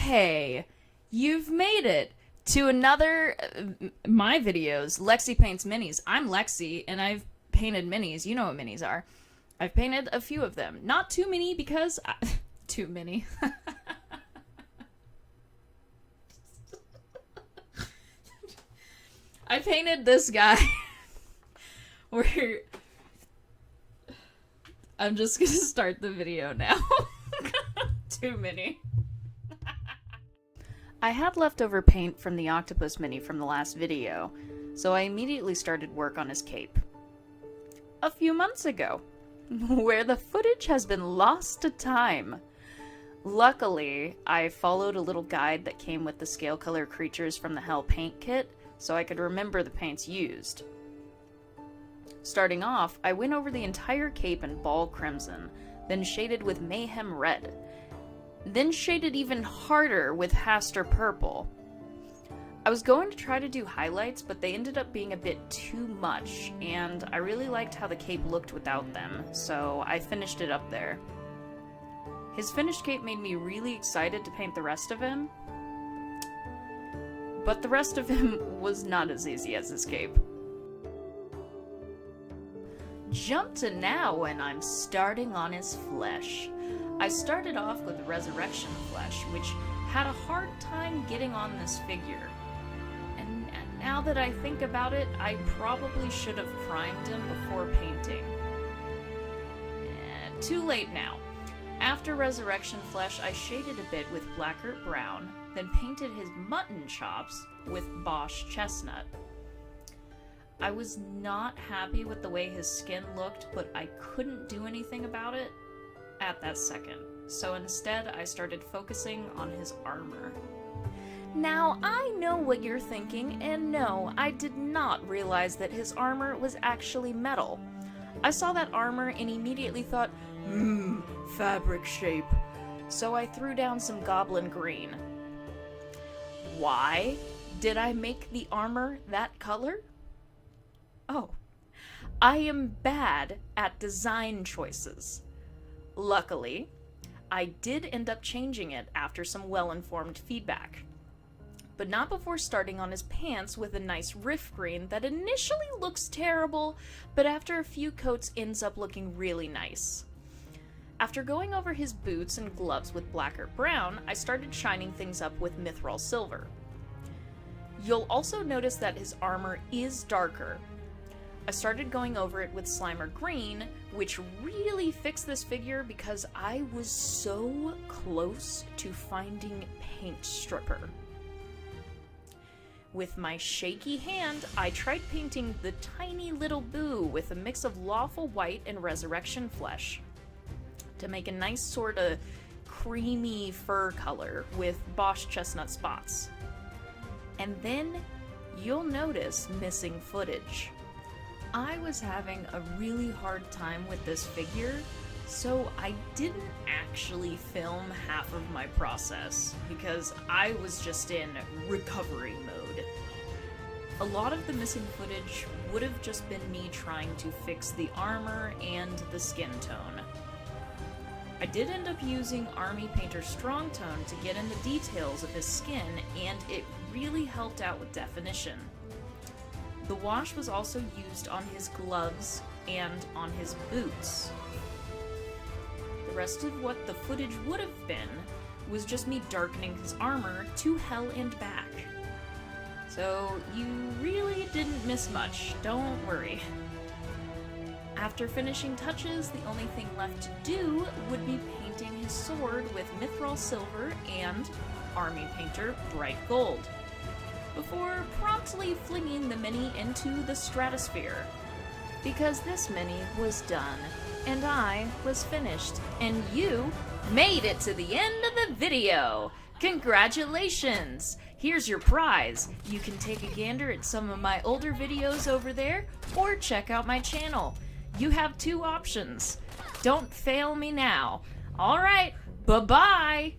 hey, you've made it to another my videos, Lexi Paints Minis. I'm Lexi, and I've painted minis. You know what minis are. I've painted a few of them. Not too many because... too many. I painted this guy where... I'm just gonna start the video now. Too many. I had leftover paint from the octopus mini from the last video, so I immediately started work on his cape. A few months ago, where the footage has been lost to time. Luckily, I followed a little guide that came with the scale color creatures from the Hell paint kit, so I could remember the paints used. Starting off, I went over the entire cape in ball crimson, then shaded with mayhem red, then shaded even harder with Haster purple. I was going to try to do highlights, but they ended up being a bit too much, and I really liked how the cape looked without them, so I finished it up there. His finished cape made me really excited to paint the rest of him, but the rest of him was not as easy as his cape. Jump to now when I'm starting on his flesh. I started off with the resurrection flesh, which had a hard time getting on this figure. And now that I think about it, I probably should have primed him before painting. Too late now. After resurrection flesh, I shaded a bit with blackert brown, then painted his mutton chops with bosch chestnut. I was not happy with the way his skin looked, but I couldn't do anything about it at that second. So instead, I started focusing on his armor. Now, I know what you're thinking, and no, I did not realize that his armor was actually metal. I saw that armor and immediately thought, fabric shape. So I threw down some goblin green. Why did I make the armor that color? Oh, I am bad at design choices. Luckily, I did end up changing it after some well-informed feedback. But not before starting on his pants with a nice riff green that initially looks terrible, but after a few coats ends up looking really nice. After going over his boots and gloves with blackert brown, I started shining things up with mithril silver. You'll also notice that his armor is darker. I started going over it with Slimer Green, which really fixed this figure because I was so close to finding paint stripper. With my shaky hand, I tried painting the tiny little Boo with a mix of lawful white and resurrection flesh to make a nice sort of creamy fur color with bosch chestnut spots. And then you'll notice missing footage. I was having a really hard time with this figure, so I didn't actually film half of my process because I was just in recovery mode. A lot of the missing footage would have just been me trying to fix the armor and the skin tone. I did end up using Army Painter Strong Tone to get in the details of his skin, and it really helped out with definition. The wash was also used on his gloves and on his boots. The rest of what the footage would have been was just me darkening his armor to hell and back. So you really didn't miss much, don't worry. After finishing touches, the only thing left to do would be painting his sword with mithril silver and Army Painter Bright Gold, before promptly flinging the mini into the stratosphere. Because this mini was done, and I was finished, and you made it to the end of the video! Congratulations! Here's your prize. You can take a gander at some of my older videos over there, or check out my channel. You have two options. Don't fail me now. Alright, bye-bye!